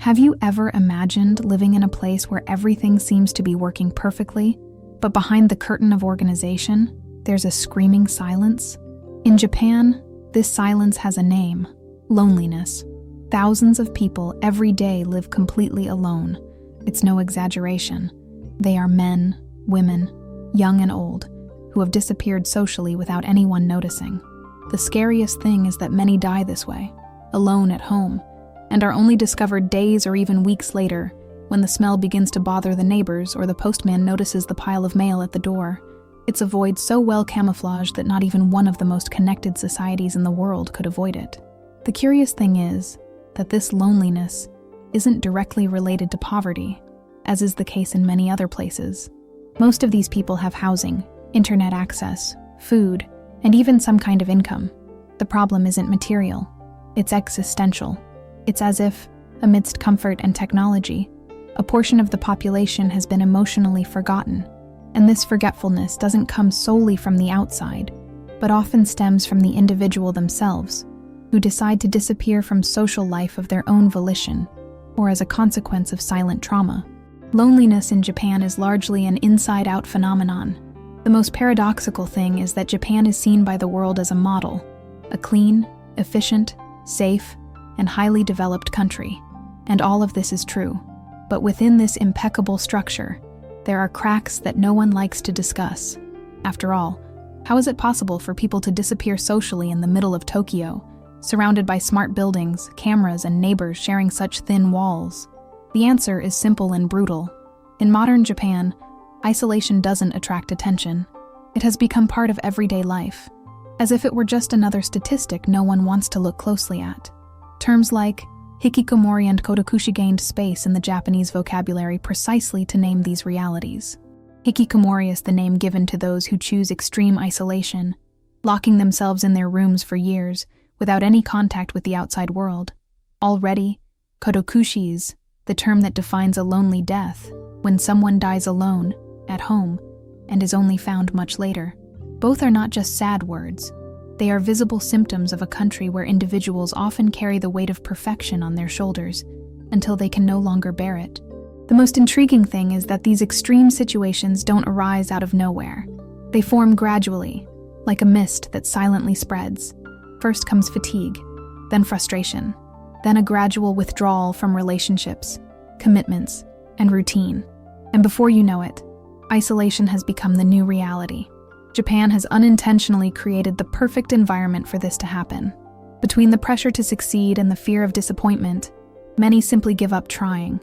Have you ever imagined living in a place where everything seems to be working perfectly, but behind the curtain of organization, there's a screaming silence? In Japan, this silence has a name: loneliness. Thousands of people every day live completely alone. It's no exaggeration. They are men, women, young and old, who have disappeared socially without anyone noticing. The scariest thing is that many die this way, alone at home, and are only discovered days or even weeks later when the smell begins to bother the neighbors or the postman notices the pile of mail at the door. It's a void so well camouflaged that not even one of the most connected societies in the world could avoid it. The curious thing is that this loneliness isn't directly related to poverty, as is the case in many other places. Most of these people have housing, internet access, food, and even some kind of income. The problem isn't material, it's existential. It's as if, amidst comfort and technology, a portion of the population has been emotionally forgotten. And this forgetfulness doesn't come solely from the outside, but often stems from the individual themselves, who decide to disappear from social life of their own volition, or as a consequence of silent trauma. Loneliness in Japan is largely an inside-out phenomenon. The most paradoxical thing is that Japan is seen by the world as a model, a clean, efficient, safe, and highly developed country. And all of this is true. But within this impeccable structure, there are cracks that no one likes to discuss. After all, how is it possible for people to disappear socially in the middle of Tokyo, surrounded by smart buildings, cameras, and neighbors sharing such thin walls? The answer is simple and brutal. In modern Japan, isolation doesn't attract attention. It has become part of everyday life, as if it were just another statistic no one wants to look closely at. Terms like Hikikomori and Kodokushi gained space in the Japanese vocabulary precisely to name these realities. Hikikomori is the name given to those who choose extreme isolation, locking themselves in their rooms for years without any contact with the outside world. Already, Kodokushi is the term that defines a lonely death, when someone dies alone, at home, and is only found much later. Both are not just sad words. They are visible symptoms of a country where individuals often carry the weight of perfection on their shoulders until they can no longer bear it. The most intriguing thing is that these extreme situations don't arise out of nowhere. They form gradually, like a mist that silently spreads. First comes fatigue, then frustration, then a gradual withdrawal from relationships, commitments, and routine. And before you know it, isolation has become the new reality. Japan has unintentionally created the perfect environment for this to happen. Between the pressure to succeed and the fear of disappointment, many simply give up trying.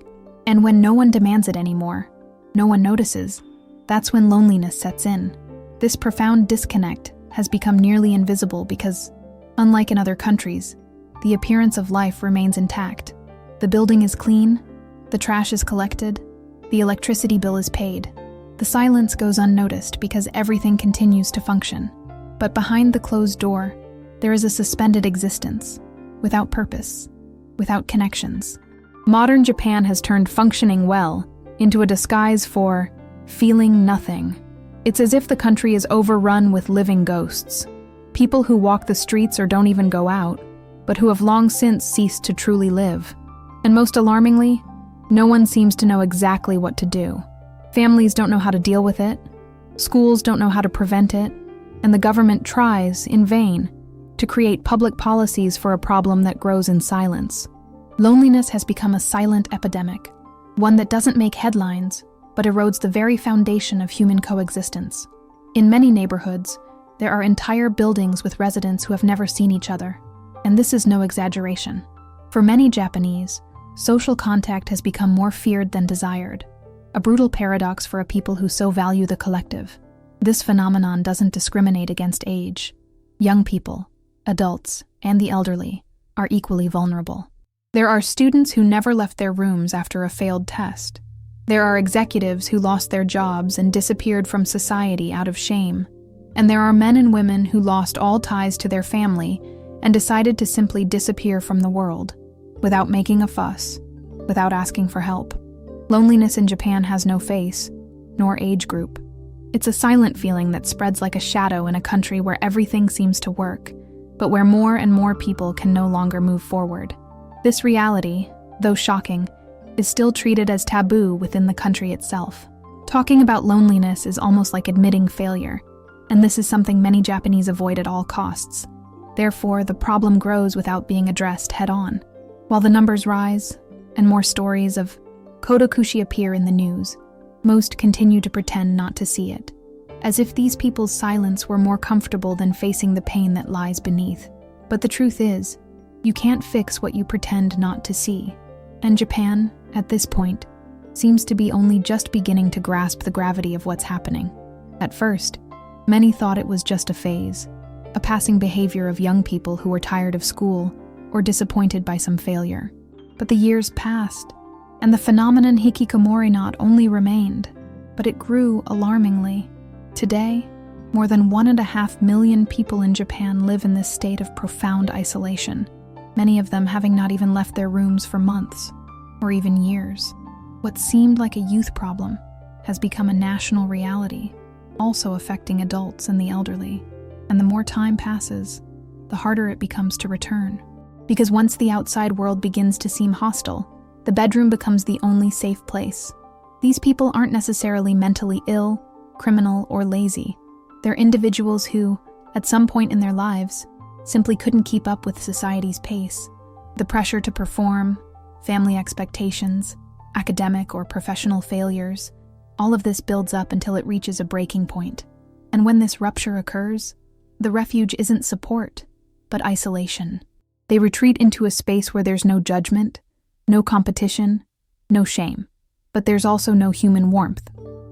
And when no one demands it anymore, no one notices, that's when loneliness sets in. This profound disconnect has become nearly invisible because, unlike in other countries, the appearance of life remains intact. The building is clean, the trash is collected, the electricity bill is paid. The silence goes unnoticed because everything continues to function. But behind the closed door, there is a suspended existence, without purpose, without connections. Modern Japan has turned functioning well into a disguise for feeling nothing. It's as if the country is overrun with living ghosts, people who walk the streets or don't even go out, but who have long since ceased to truly live. And most alarmingly, no one seems to know exactly what to do. Families don't know how to deal with it, schools don't know how to prevent it, and the government tries, in vain, to create public policies for a problem that grows in silence. Loneliness has become a silent epidemic, one that doesn't make headlines, but erodes the very foundation of human coexistence. In many neighborhoods, there are entire buildings with residents who have never seen each other, and this is no exaggeration. For many Japanese, social contact has become more feared than desired, a brutal paradox for a people who so value the collective. This phenomenon doesn't discriminate against age. Young people, adults, and the elderly are equally vulnerable. There are students who never left their rooms after a failed test. There are executives who lost their jobs and disappeared from society out of shame. And there are men and women who lost all ties to their family and decided to simply disappear from the world, without making a fuss, without asking for help. Loneliness in Japan has no face, nor age group. It's a silent feeling that spreads like a shadow in a country where everything seems to work, but where more and more people can no longer move forward. This reality, though shocking, is still treated as taboo within the country itself. Talking about loneliness is almost like admitting failure, and this is something many Japanese avoid at all costs. Therefore, the problem grows without being addressed head-on. While the numbers rise, and more stories of Kodokushi appear in the news, most continue to pretend not to see it, as if these people's silence were more comfortable than facing the pain that lies beneath. But the truth is, you can't fix what you pretend not to see. And Japan, at this point, seems to be only just beginning to grasp the gravity of what's happening. At first, many thought it was just a phase, a passing behavior of young people who were tired of school or disappointed by some failure. But the years passed, and the phenomenon Hikikomori not only remained, but it grew alarmingly. Today, more than 1.5 million people in Japan live in this state of profound isolation, many of them having not even left their rooms for months, or even years. What seemed like a youth problem has become a national reality, also affecting adults and the elderly. And the more time passes, the harder it becomes to return. Because once the outside world begins to seem hostile, the bedroom becomes the only safe place. These people aren't necessarily mentally ill, criminal, or lazy. They're individuals who, at some point in their lives, simply couldn't keep up with society's pace. The pressure to perform, family expectations, academic or professional failures, all of this builds up until it reaches a breaking point. And when this rupture occurs, the refuge isn't support, but isolation. They retreat into a space where there's no judgment, no competition, no shame. But there's also no human warmth,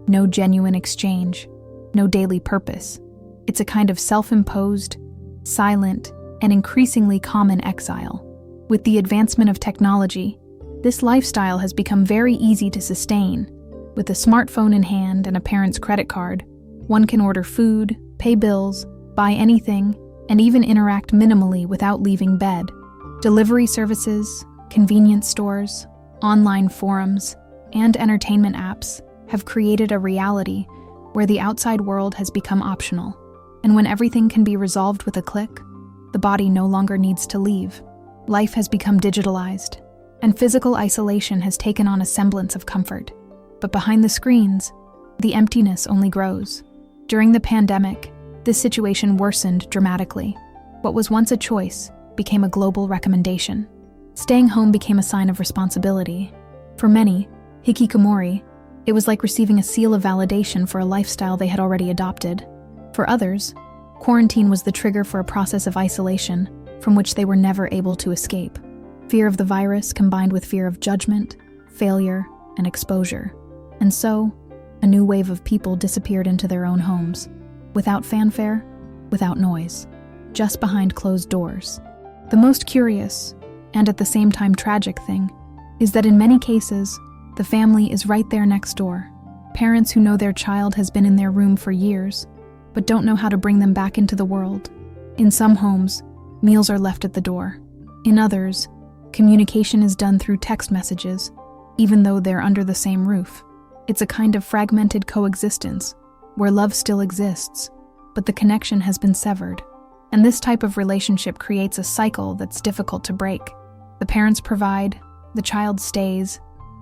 no genuine exchange, no daily purpose. It's a kind of self-imposed, silent, and increasingly common exile. With the advancement of technology, this lifestyle has become very easy to sustain. With a smartphone in hand and a parent's credit card, one can order food, pay bills, buy anything, and even interact minimally without leaving bed. Delivery services, convenience stores, online forums, and entertainment apps have created a reality where the outside world has become optional. And when everything can be resolved with a click, the body no longer needs to leave. Life has become digitalized, and physical isolation has taken on a semblance of comfort. But behind the screens, the emptiness only grows. During the pandemic, this situation worsened dramatically. What was once a choice became a global recommendation. Staying home became a sign of responsibility. For many, Hikikomori, it was like receiving a seal of validation for a lifestyle they had already adopted. For others, quarantine was the trigger for a process of isolation from which they were never able to escape. Fear of the virus combined with fear of judgment, failure, and exposure. And so, a new wave of people disappeared into their own homes, without fanfare, without noise, just behind closed doors. The most curious, and at the same time tragic thing, is that in many cases, the family is right there next door. Parents who know their child has been in their room for years, but don't know how to bring them back into the world. In some homes, meals are left at the door. In others, communication is done through text messages, even though they're under the same roof. It's a kind of fragmented coexistence, where love still exists, but the connection has been severed. And this type of relationship creates a cycle that's difficult to break. The parents provide, the child stays,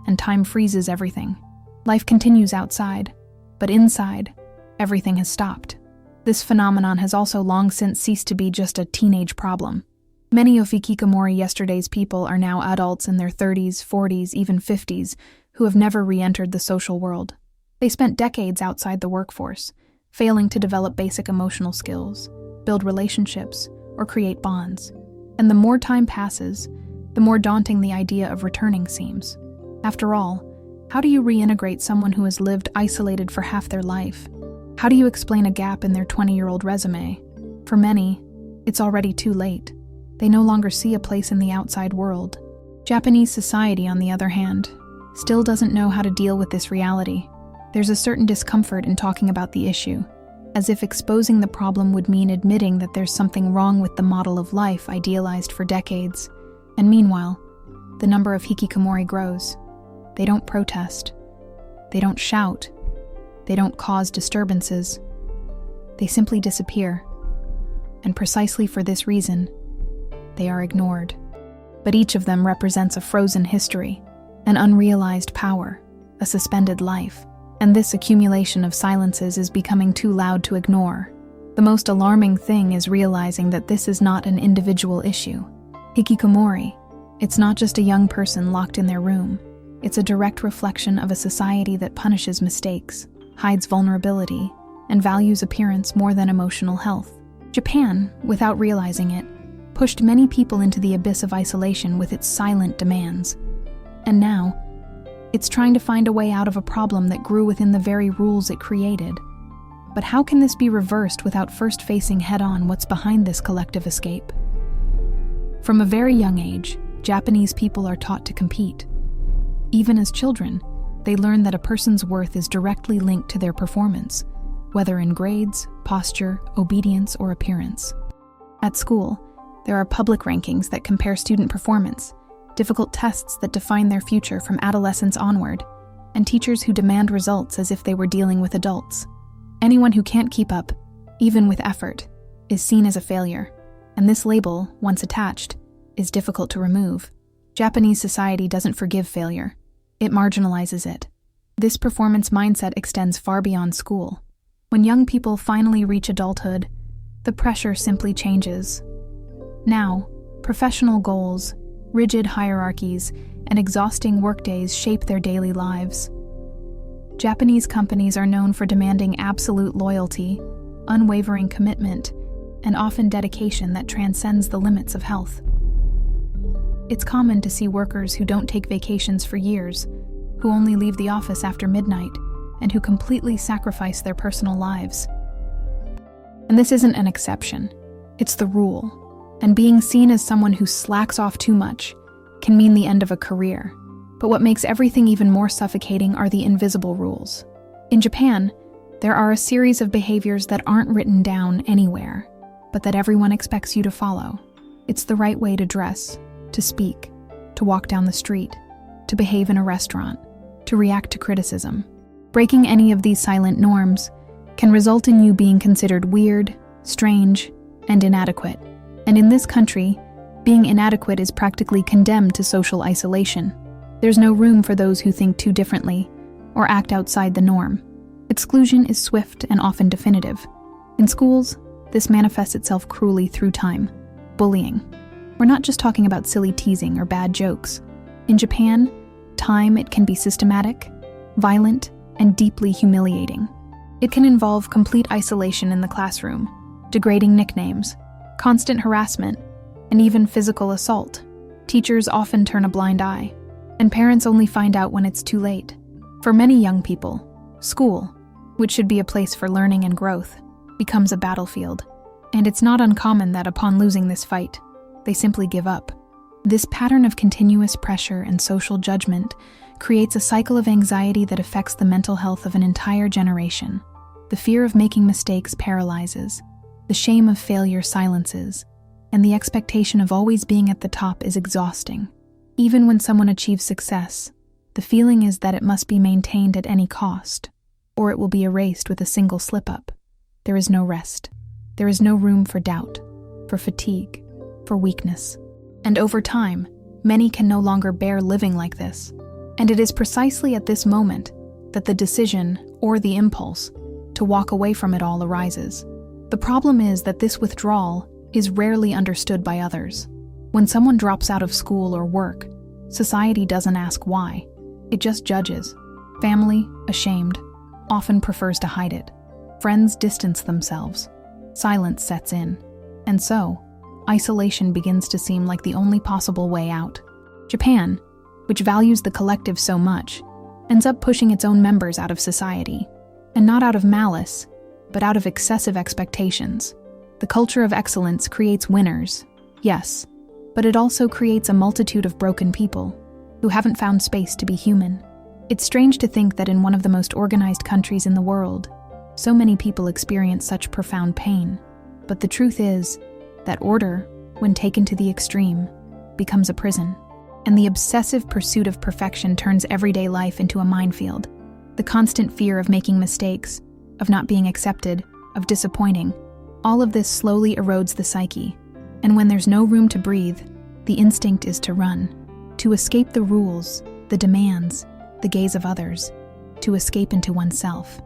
and time freezes everything. Life continues outside, but inside, everything has stopped. This phenomenon has also long since ceased to be just a teenage problem. Many of Hikikomori yesterday's people are now adults in their 30s, 40s, even 50s, who have never re-entered the social world. They spent decades outside the workforce, failing to develop basic emotional skills, build relationships, or create bonds. And the more time passes, the more daunting the idea of returning seems. After all, how do you reintegrate someone who has lived isolated for half their life? How do you explain a gap in their 20-year-old resume? For many, it's already too late. They no longer see a place in the outside world. Japanese society, on the other hand, still doesn't know how to deal with this reality. There's a certain discomfort in talking about the issue, as if exposing the problem would mean admitting that there's something wrong with the model of life idealized for decades. And meanwhile, the number of hikikomori grows. They don't protest. They don't shout. They don't cause disturbances. They simply disappear. And precisely for this reason, they are ignored. but each of them represents a frozen history, an unrealized power, a suspended life. And this accumulation of silences is becoming too loud to ignore. The most alarming thing is realizing that this is not an individual issue. Hikikomori, it's not just a young person locked in their room. It's a direct reflection of a society that punishes mistakes, hides vulnerability, and values appearance more than emotional health. Japan, without realizing it, pushed many people into the abyss of isolation with its silent demands. And now, it's trying to find a way out of a problem that grew within the very rules it created. But how can this be reversed without first facing head-on what's behind this collective escape? From a very young age, Japanese people are taught to compete. Even as children, they learn that a person's worth is directly linked to their performance, whether in grades, posture, obedience, or appearance. At school, there are public rankings that compare student performance, difficult tests that define their future from adolescence onward, and teachers who demand results as if they were dealing with adults. Anyone who can't keep up, even with effort, is seen as a failure, and this label, once attached, is difficult to remove. Japanese society doesn't forgive failure. It marginalizes it. This performance mindset extends far beyond school. When young people finally reach adulthood, the pressure simply changes. Now, professional goals, rigid hierarchies, and exhausting workdays shape their daily lives. Japanese companies are known for demanding absolute loyalty, unwavering commitment, and often dedication that transcends the limits of health. It's common to see workers who don't take vacations for years, who only leave the office after midnight, and who completely sacrifice their personal lives. And this isn't an exception, it's the rule. And being seen as someone who slacks off too much can mean the end of a career. But what makes everything even more suffocating are the invisible rules. In Japan, there are a series of behaviors that aren't written down anywhere, but that everyone expects you to follow. It's the right way to dress, to speak, to walk down the street, to behave in a restaurant, to react to criticism. Breaking any of these silent norms can result in you being considered weird, strange, and inadequate. And in this country, being inadequate is practically condemned to social isolation. There's no room for those who think too differently or act outside the norm. Exclusion is swift and often definitive. In schools, this manifests itself cruelly through time. Bullying. We're not just talking about silly teasing or bad jokes. In Japan, it can be systematic, violent, and deeply humiliating. It can involve complete isolation in the classroom, degrading nicknames, constant harassment, and even physical assault. Teachers often turn a blind eye, and parents only find out when it's too late. For many young people, school, which should be a place for learning and growth, becomes a battlefield. And it's not uncommon that upon losing this fight, they simply give up. This pattern of continuous pressure and social judgment creates a cycle of anxiety that affects the mental health of an entire generation. The fear of making mistakes paralyzes. The shame of failure silences, and the expectation of always being at the top is exhausting. Even when someone achieves success, the feeling is that it must be maintained at any cost, or it will be erased with a single slip-up. There is no rest. There is no room for doubt, for fatigue, for weakness. And over time, many can no longer bear living like this. And it is precisely at this moment that the decision, or the impulse, to walk away from it all arises. The problem is that this withdrawal is rarely understood by others. When someone drops out of school or work, society doesn't ask why. It just judges. Family, ashamed, often prefers to hide it. Friends distance themselves. Silence sets in. And so, isolation begins to seem like the only possible way out. Japan, which values the collective so much, ends up pushing its own members out of society. And not out of malice, but out of excessive expectations. The culture of excellence creates winners, yes, but it also creates a multitude of broken people who haven't found space to be human. It's strange to think that in one of the most organized countries in the world, so many people experience such profound pain. But the truth is that order, when taken to the extreme, becomes a prison. And the obsessive pursuit of perfection turns everyday life into a minefield. The constant fear of making mistakes, of not being accepted, of disappointing, all of this slowly erodes the psyche. And when there's no room to breathe, The instinct is to run, to escape the rules, the demands, the gaze of others, to escape into oneself.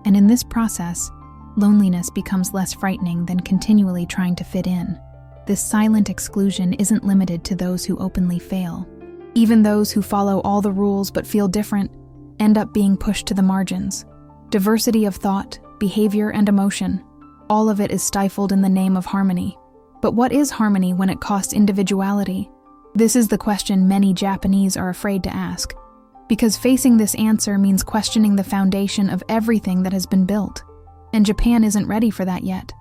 And in this process, loneliness becomes less frightening than continually trying to fit in. This silent exclusion isn't limited to those who openly fail. Even those who follow all the rules but feel different end up being pushed to the margins. Diversity of thought, behavior, and emotion, all of it is stifled in the name of harmony. But what is harmony when it costs individuality? This is the question many Japanese are afraid to ask, because facing this answer means questioning the foundation of everything that has been built, and Japan isn't ready for that yet.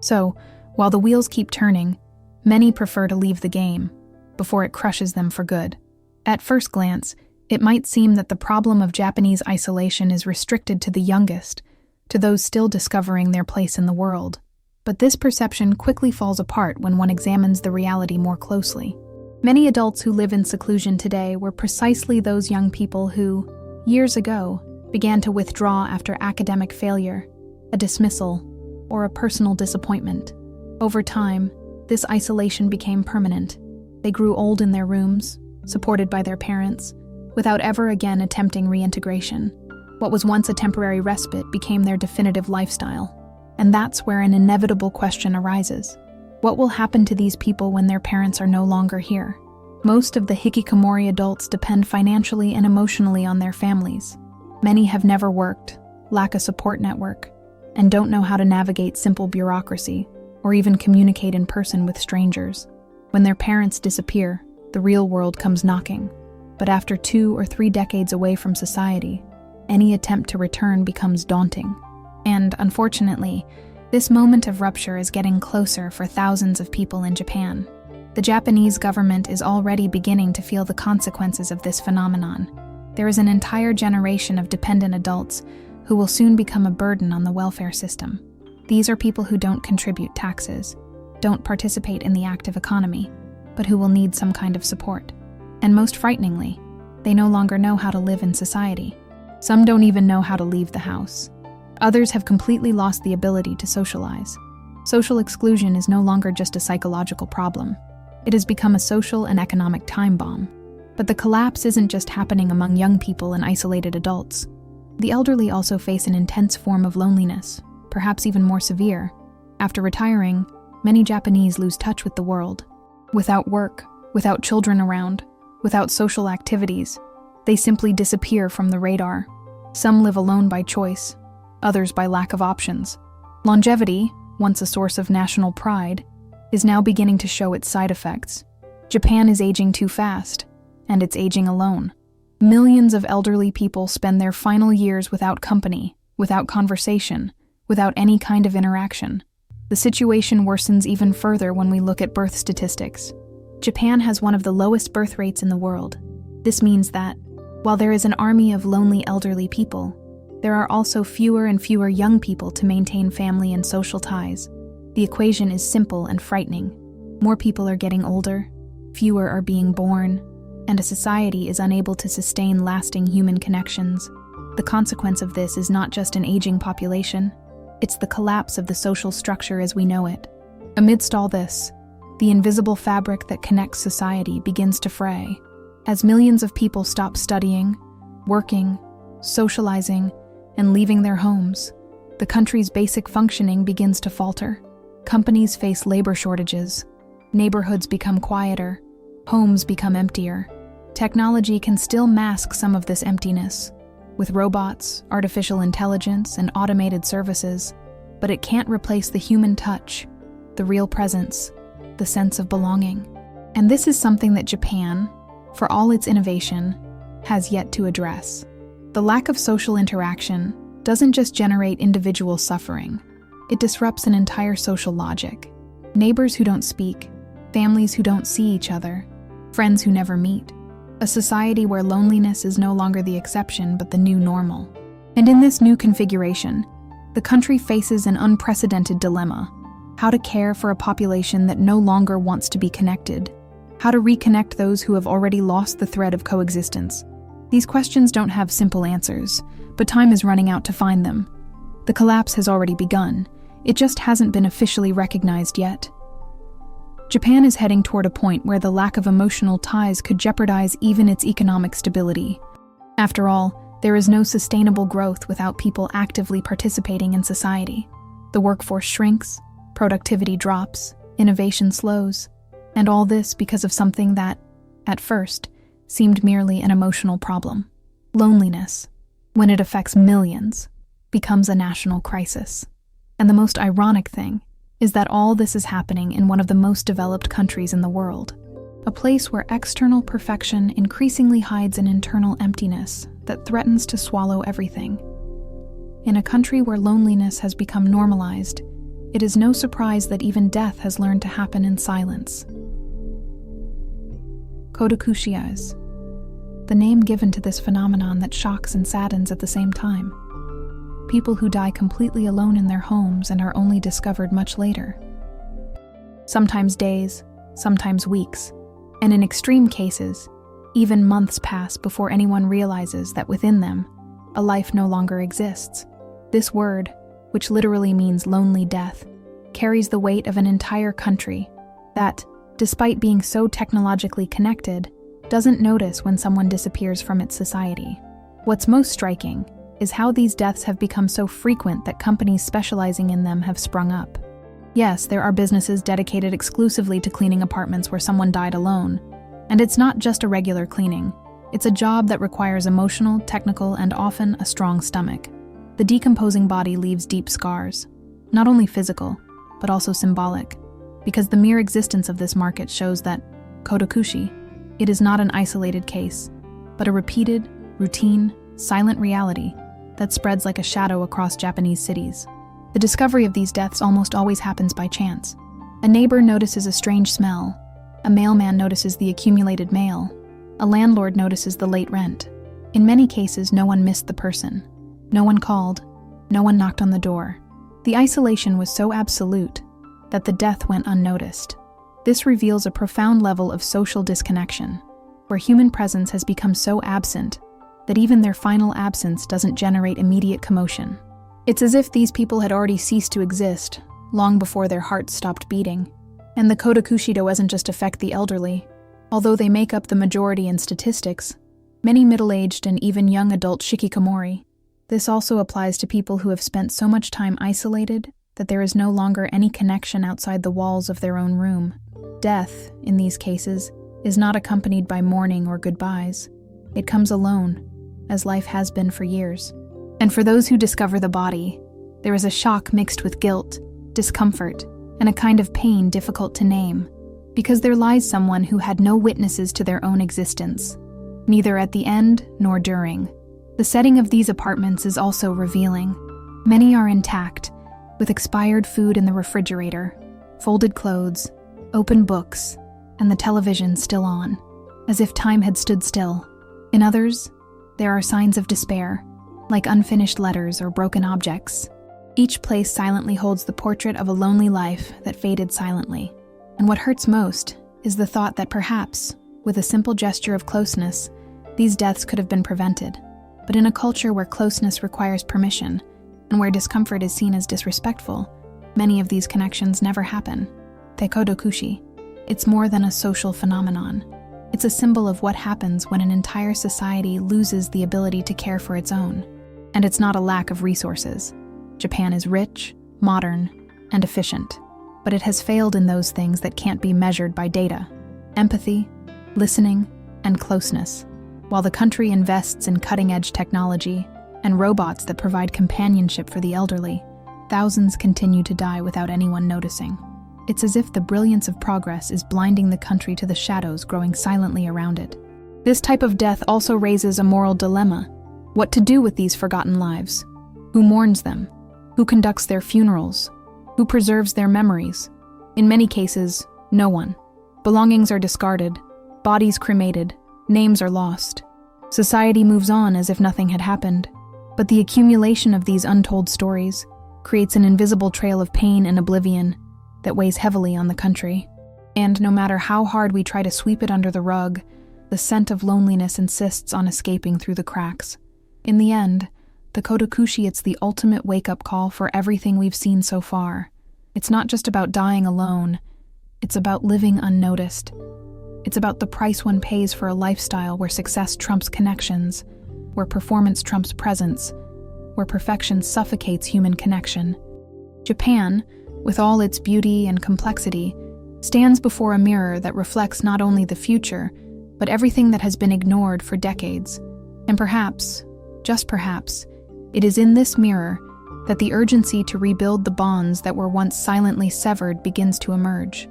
So, while the wheels keep turning, many prefer to leave the game before it crushes them for good. At first glance, it might seem that the problem of Japanese isolation is restricted to the youngest, to those still discovering their place in the world. But this perception quickly falls apart when one examines the reality more closely. Many adults who live in seclusion today were precisely those young people who, years ago, began to withdraw after academic failure, a dismissal, or a personal disappointment. Over time, this isolation became permanent. They grew old in their rooms, supported by their parents, without ever again attempting reintegration. What was once a temporary respite became their definitive lifestyle. And that's where an inevitable question arises. What will happen to these people when their parents are no longer here? Most of the Hikikomori adults depend financially and emotionally on their families. Many have never worked, lack a support network, and don't know how to navigate simple bureaucracy or even communicate in person with strangers. When their parents disappear, the real world comes knocking. But after 2 or 3 decades away from society, any attempt to return becomes daunting. And, unfortunately, this moment of rupture is getting closer for thousands of people in Japan. The Japanese government is already beginning to feel the consequences of this phenomenon. There is an entire generation of dependent adults who will soon become a burden on the welfare system. These are people who don't contribute taxes, don't participate in the active economy, but who will need some kind of support. And most frighteningly, they no longer know how to live in society. Some don't even know how to leave the house. Others have completely lost the ability to socialize. Social exclusion is no longer just a psychological problem. It has become a social and economic time bomb. But the collapse isn't just happening among young people and isolated adults. The elderly also face an intense form of loneliness, perhaps even more severe. After retiring, many Japanese lose touch with the world. Without work, without children around, without social activities, they simply disappear from the radar. Some live alone by choice, others by lack of options. Longevity, once a source of national pride, is now beginning to show its side effects. Japan is aging too fast, and it's aging alone. Millions of elderly people spend their final years without company, without conversation, without any kind of interaction. The situation worsens even further when we look at birth statistics. Japan has one of the lowest birth rates in the world. This means that, while there is an army of lonely elderly people, there are also fewer and fewer young people to maintain family and social ties. The equation is simple and frightening. More people are getting older, fewer are being born, and a society is unable to sustain lasting human connections. The consequence of this is not just an aging population, it's the collapse of the social structure as we know it. Amidst all this, the invisible fabric that connects society begins to fray. As millions of people stop studying, working, socializing, and leaving their homes, the country's basic functioning begins to falter. Companies face labor shortages, neighborhoods become quieter, homes become emptier. Technology can still mask some of this emptiness, with robots, artificial intelligence, and automated services, but it can't replace the human touch, the real presence, the sense of belonging. And this is something that Japan, for all its innovation, has yet to address. The lack of social interaction doesn't just generate individual suffering, it disrupts an entire social logic. Neighbors who don't speak, families who don't see each other, friends who never meet. A society where loneliness is no longer the exception but the new normal. And in this new configuration, the country faces an unprecedented dilemma: how to care for a population that no longer wants to be connected, how to reconnect those who have already lost the thread of coexistence. These questions don't have simple answers, but time is running out to find them. The collapse has already begun, it just hasn't been officially recognized yet. Japan is heading toward a point where the lack of emotional ties could jeopardize even its economic stability. After all, there is no sustainable growth without people actively participating in society. The workforce shrinks, productivity drops, innovation slows, and all this because of something that, at first, seemed merely an emotional problem. Loneliness, when it affects millions, becomes a national crisis. And the most ironic thing is that all this is happening in one of the most developed countries in the world, a place where external perfection increasingly hides an internal emptiness that threatens to swallow everything. In a country where loneliness has become normalized, it is no surprise that even death has learned to happen in silence. Kodokushi is the name given to this phenomenon that shocks and saddens at the same time. People who die completely alone in their homes and are only discovered much later. Sometimes days, sometimes weeks, and in extreme cases, even months pass before anyone realizes that within them, a life no longer exists. This word, which literally means lonely death, carries the weight of an entire country that, despite being so technologically connected, doesn't notice when someone disappears from its society. What's most striking is how these deaths have become so frequent that companies specializing in them have sprung up. Yes, there are businesses dedicated exclusively to cleaning apartments where someone died alone, and it's not just a regular cleaning. It's a job that requires emotional, technical, and often a strong stomach. The decomposing body leaves deep scars, not only physical, but also symbolic, because the mere existence of this market shows that Kodokushi, it is not an isolated case, but a repeated, routine, silent reality that spreads like a shadow across Japanese cities. The discovery of these deaths almost always happens by chance. A neighbor notices a strange smell, a mailman notices the accumulated mail, a landlord notices the late rent. In many cases, no one missed the person. No one called, no one knocked on the door. The isolation was so absolute that the death went unnoticed. This reveals a profound level of social disconnection, where human presence has become so absent that even their final absence doesn't generate immediate commotion. It's as if these people had already ceased to exist, long before their hearts stopped beating. And the Kodokushi doesn't just affect the elderly. Although they make up the majority in statistics, many middle-aged and even young adult Hikikomori. This also applies to people who have spent so much time isolated that there is no longer any connection outside the walls of their own room. Death, in these cases, is not accompanied by mourning or goodbyes. It comes alone, as life has been for years. And for those who discover the body, there is a shock mixed with guilt, discomfort, and a kind of pain difficult to name, because there lies someone who had no witnesses to their own existence, neither at the end nor during. The setting of these apartments is also revealing. Many are intact, with expired food in the refrigerator, folded clothes, open books, and the television still on, as if time had stood still. In others, there are signs of despair, like unfinished letters or broken objects. Each place silently holds the portrait of a lonely life that faded silently. And what hurts most is the thought that perhaps, with a simple gesture of closeness, these deaths could have been prevented. But in a culture where closeness requires permission, and where discomfort is seen as disrespectful, many of these connections never happen. The Kodokushi, it's more than a social phenomenon. It's a symbol of what happens when an entire society loses the ability to care for its own. And it's not a lack of resources. Japan is rich, modern, and efficient, but it has failed in those things that can't be measured by data: empathy, listening, and closeness. While the country invests in cutting-edge technology and robots that provide companionship for the elderly, thousands continue to die without anyone noticing. It's as if the brilliance of progress is blinding the country to the shadows growing silently around it. This type of death also raises a moral dilemma. What to do with these forgotten lives? Who mourns them? Who conducts their funerals? Who preserves their memories? In many cases, no one. Belongings are discarded, bodies cremated, names are lost. Society moves on as if nothing had happened. But the accumulation of these untold stories creates an invisible trail of pain and oblivion that weighs heavily on the country. And no matter how hard we try to sweep it under the rug, the scent of loneliness insists on escaping through the cracks. In the end, the Kodokushi, it's the ultimate wake-up call for everything we've seen so far. It's not just about dying alone. It's about living unnoticed. It's about the price one pays for a lifestyle where success trumps connections, where performance trumps presence, where perfection suffocates human connection. Japan, with all its beauty and complexity, stands before a mirror that reflects not only the future, but everything that has been ignored for decades. And perhaps, just perhaps, it is in this mirror that the urgency to rebuild the bonds that were once silently severed begins to emerge.